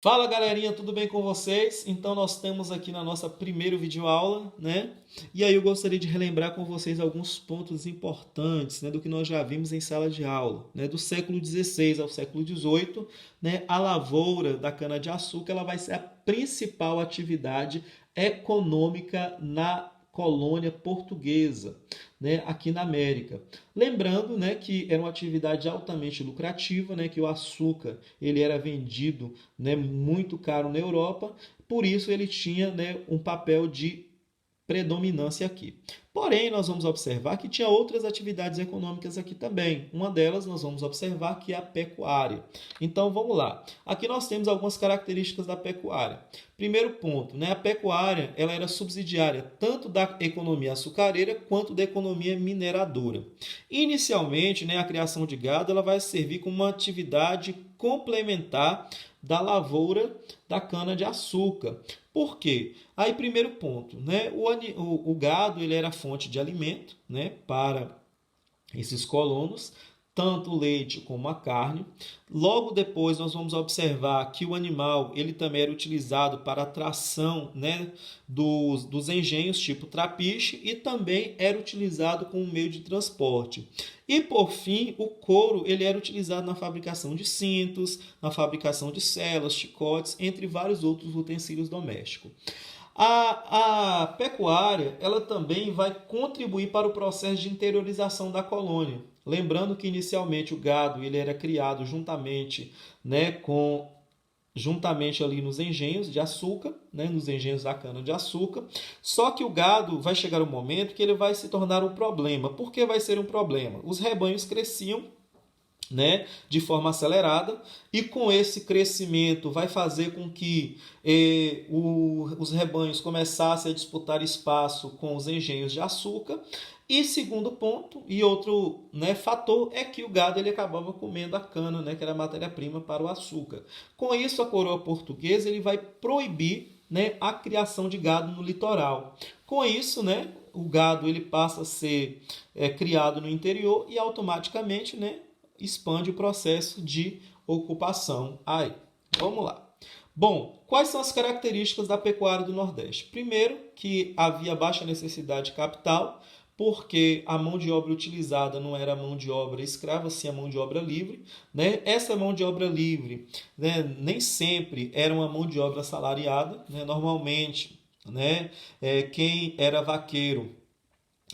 Fala galerinha, tudo bem com vocês? Então nós temos aqui na nossa primeira videoaula, né? E aí eu gostaria de relembrar com vocês alguns pontos importantes, né, do que nós já vimos em sala de aula, né? Do século XVI ao século XVIII, né? A lavoura da cana-de-açúcar ela vai ser a principal atividade econômica na colônia portuguesa, né, aqui na América. Lembrando, né, que era uma atividade altamente lucrativa, né, que o açúcar ele era vendido, né, muito caro na Europa, por isso ele tinha, né, um papel de predominância aqui. Porém, nós vamos observar que tinha outras atividades econômicas aqui também. Uma delas nós vamos observar que é a pecuária. Então vamos lá. Aqui nós temos algumas características da pecuária. Primeiro ponto, né, a pecuária ela era subsidiária tanto da economia açucareira quanto da economia mineradora. Inicialmente, né, a criação de gado ela vai servir como uma atividade complementar da lavoura da cana-de-açúcar. Por quê? Aí, primeiro ponto, né? O gado ele era fonte de alimento, né, para esses colonos, tanto o leite como a carne. Logo depois nós vamos observar que o animal ele também era utilizado para a tração, né, dos engenhos tipo trapiche e também era utilizado como meio de transporte. E por fim, o couro ele era utilizado na fabricação de cintos, na fabricação de celas, chicotes, entre vários outros utensílios domésticos. A pecuária ela também vai contribuir para o processo de interiorização da colônia. Lembrando que inicialmente o gado ele era criado juntamente, né, juntamente ali nos engenhos de açúcar, né, nos engenhos da cana de açúcar. Só que o gado vai chegar um momento que ele vai se tornar um problema. Por que vai ser um problema? Os rebanhos cresciam, né, de forma acelerada, e com esse crescimento vai fazer com que os rebanhos começassem a disputar espaço com os engenhos de açúcar. E segundo ponto, e outro, né, fator, é que o gado ele acabava comendo a cana, né, que era a matéria-prima para o açúcar. Com isso, a coroa portuguesa ele vai proibir, né, a criação de gado no litoral. Com isso, né, o gado ele passa a ser criado no interior e automaticamente, né, expande o processo de ocupação. Aí, vamos lá. Bom, quais são as características da pecuária do Nordeste? Primeiro, que havia baixa necessidade de capital, porque a mão de obra utilizada não era mão de obra escrava, sim a mão de obra livre. Né? Essa mão de obra livre, né, nem sempre era uma mão de obra assalariada. Né? Normalmente, né, quem era vaqueiro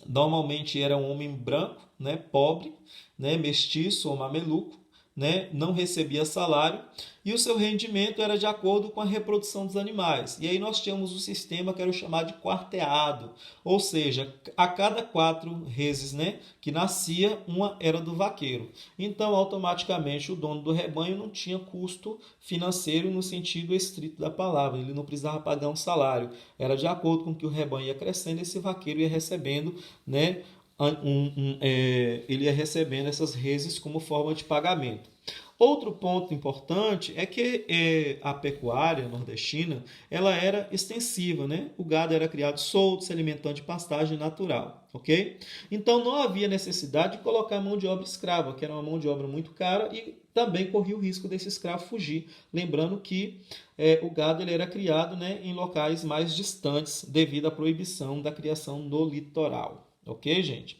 normalmente era um homem branco, né, pobre, né, mestiço ou mameluco, né, não recebia salário e o seu rendimento era de acordo com a reprodução dos animais. E aí nós tínhamos um sistema que era o chamado de quarteado, ou seja, a cada 4 reses, né, que nascia, uma era do vaqueiro. Então, automaticamente, o dono do rebanho não tinha custo financeiro no sentido estrito da palavra, ele não precisava pagar um salário. Era de acordo com que o rebanho ia crescendo, esse vaqueiro ia recebendo, né, ele ia recebendo essas reses como forma de pagamento. Outro ponto importante é que a pecuária nordestina ela era extensiva, né? O gado era criado solto, se alimentando de pastagem natural, ok? Então não havia necessidade de colocar mão de obra escrava, que era uma mão de obra muito cara e também corria o risco desse escravo fugir. Lembrando que o gado ele era criado, né, em locais mais distantes devido à proibição da criação no litoral. Ok, gente?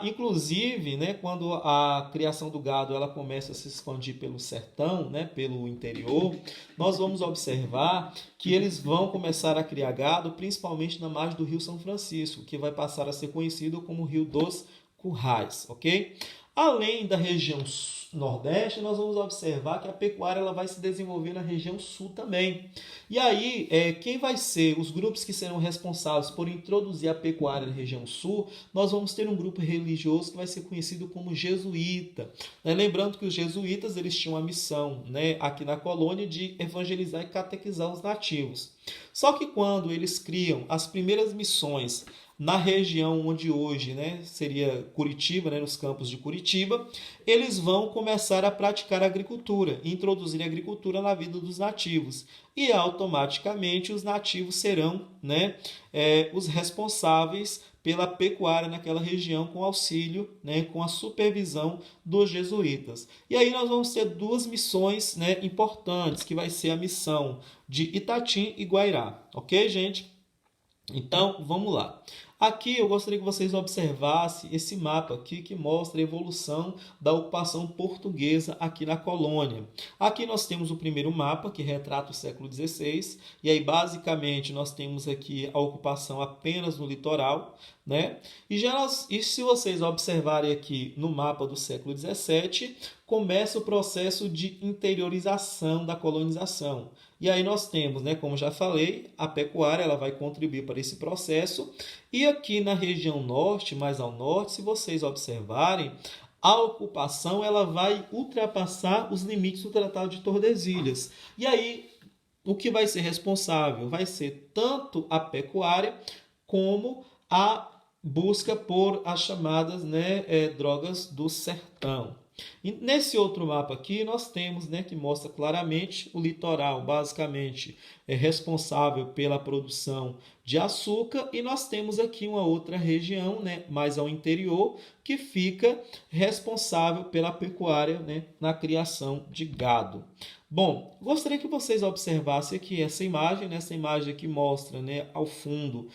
Inclusive, né, quando a criação do gado ela começa a se expandir pelo sertão, né, pelo interior, nós vamos observar que eles vão começar a criar gado, principalmente na margem do Rio São Francisco, que vai passar a ser conhecido como Rio dos Currais, ok? Além da região Nordeste, nós vamos observar que a pecuária ela vai se desenvolver na região Sul também. E aí, quem vai ser os grupos que serão responsáveis por introduzir a pecuária na região Sul? Nós vamos ter um grupo religioso que vai ser conhecido como jesuíta. Né? Lembrando que os jesuítas eles tinham a missão, né, aqui na colônia de evangelizar e catequizar os nativos. Só que quando eles criam as primeiras missões na região onde hoje, né, seria Curitiba, né, nos campos de Curitiba, eles vão começar a praticar agricultura, introduzir a agricultura na vida dos nativos. E automaticamente os nativos serão, né, os responsáveis pela pecuária naquela região com auxílio, né, com a supervisão dos jesuítas. E aí nós vamos ter duas missões, né, importantes, que vai ser a missão de Itatim e Guairá. Ok, gente? Então, vamos lá. Aqui eu gostaria que vocês observassem esse mapa aqui que mostra a evolução da ocupação portuguesa aqui na colônia. Aqui nós temos o primeiro mapa que retrata o século XVI e aí basicamente nós temos aqui a ocupação apenas no litoral, né? E se vocês observarem aqui no mapa do século XVII, começa o processo de interiorização da colonização. E aí nós temos, né, como já falei, a pecuária ela vai contribuir para esse processo. E aqui na região norte, mais ao norte, se vocês observarem, a ocupação ela vai ultrapassar os limites do Tratado de Tordesilhas. E aí o que vai ser responsável vai ser tanto a pecuária como a busca por as chamadas, né, drogas do sertão. E nesse outro mapa aqui nós temos, né, que mostra claramente o litoral, basicamente é responsável pela produção de açúcar, e nós temos aqui uma outra região, né, mais ao interior, que fica responsável pela pecuária, né, na criação de gado. Bom, gostaria que vocês observassem aqui essa imagem, né, essa imagem aqui mostra, né, ao fundo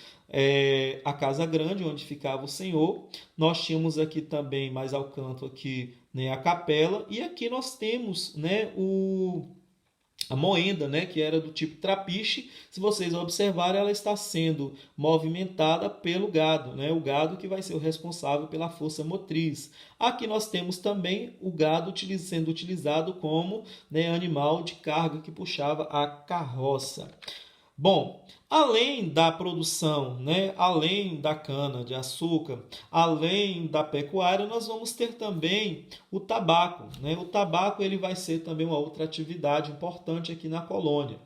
a casa grande onde ficava o Senhor. Nós tínhamos aqui também mais ao canto aqui, né, a capela, e aqui nós temos, né, a moenda, né, que era do tipo trapiche. Se vocês observarem, ela está sendo movimentada pelo gado, né, o gado que vai ser o responsável pela força motriz. Aqui nós temos também o gado sendo utilizado como, né, animal de carga que puxava a carroça. Bom, além da produção, né, além da cana de açúcar, além da pecuária, nós vamos ter também o tabaco, né? O tabaco ele vai ser também uma outra atividade importante aqui na colônia.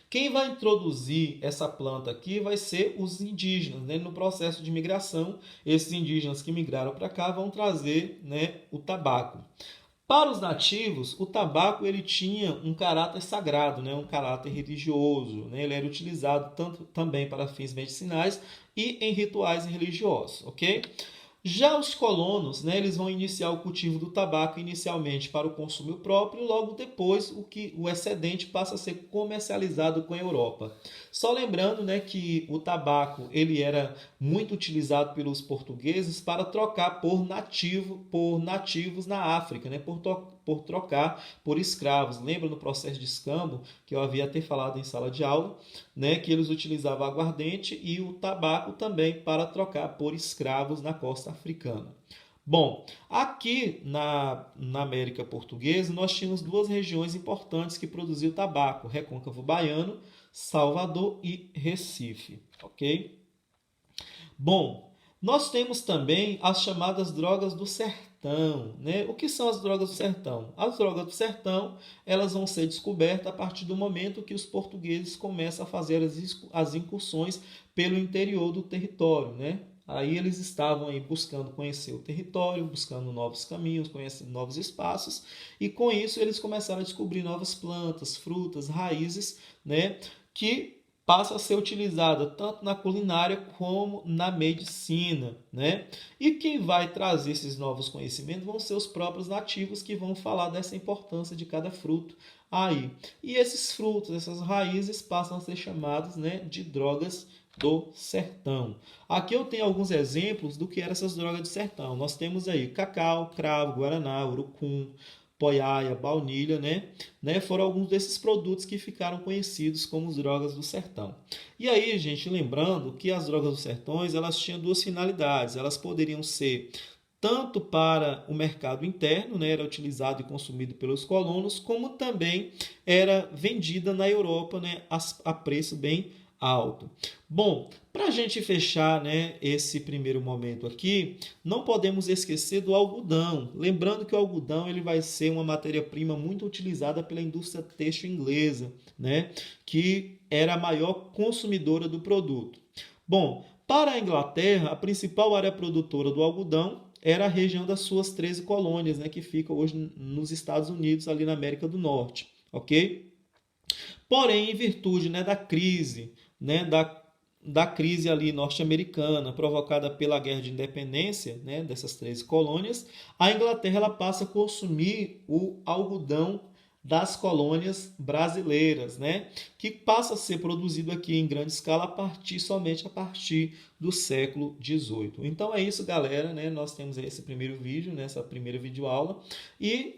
Quem vai introduzir essa planta aqui vai ser os indígenas, né? No processo de migração, esses indígenas que migraram para cá vão trazer, né, o tabaco. Para os nativos, o tabaco ele tinha um caráter sagrado, né? Um caráter religioso. Né? Ele era utilizado tanto também para fins medicinais e em rituais religiosos, ok? Já os colonos, né, eles vão iniciar o cultivo do tabaco inicialmente para o consumo próprio e logo depois o excedente passa a ser comercializado com a Europa. Só lembrando, né, que o tabaco ele era muito utilizado pelos portugueses para trocar por nativos na África, né, por trocar por escravos. Lembra no processo de escambo que eu havia até falado em sala de aula, né, que eles utilizavam aguardente e o tabaco também para trocar por escravos na costa africana. Bom, aqui na América Portuguesa nós tínhamos duas regiões importantes que produziam tabaco: Recôncavo Baiano, Salvador e Recife, ok? Bom, nós temos também as chamadas drogas do sertão, né? O que são as drogas do sertão? As drogas do sertão, elas vão ser descobertas a partir do momento que os portugueses começam a fazer as incursões pelo interior do território, né? Aí eles estavam aí buscando conhecer o território, buscando novos caminhos, conhecendo novos espaços, e com isso eles começaram a descobrir novas plantas, frutas, raízes, né? Que passa a ser utilizada tanto na culinária como na medicina, né? E quem vai trazer esses novos conhecimentos vão ser os próprios nativos que vão falar dessa importância de cada fruto aí. E esses frutos, essas raízes passam a ser chamados, né, de drogas do sertão. Aqui eu tenho alguns exemplos do que eram essas drogas do sertão. Nós temos aí cacau, cravo, guaraná, urucum, poiaia, baunilha, né? Foram alguns desses produtos que ficaram conhecidos como as drogas do sertão. E aí, gente, lembrando que as drogas dos sertões, elas tinham duas finalidades. Elas poderiam ser tanto para o mercado interno, né, era utilizado e consumido pelos colonos, como também era vendida na Europa, né, a preço bem alto. Bom, para a gente fechar, né, esse primeiro momento aqui, não podemos esquecer do algodão. Lembrando que o algodão ele vai ser uma matéria-prima muito utilizada pela indústria têxtil inglesa, né, que era a maior consumidora do produto. Bom, para a Inglaterra, a principal área produtora do algodão era a região das suas 13 colônias, né, que fica hoje nos Estados Unidos, ali na América do Norte, ok? Porém, em virtude, né, da crise, né, da crise ali norte-americana, provocada pela Guerra de Independência, né, dessas 13 colônias, a Inglaterra ela passa a consumir o algodão das colônias brasileiras, né, que passa a ser produzido aqui em grande escala somente a partir do século XVIII. Então é isso, galera, né? Nós temos esse primeiro vídeo, né, essa primeira videoaula, e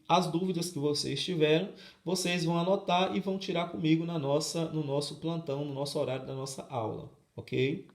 as dúvidas que vocês tiveram, vocês vão anotar e vão tirar comigo no nosso plantão, no nosso horário da nossa aula, ok?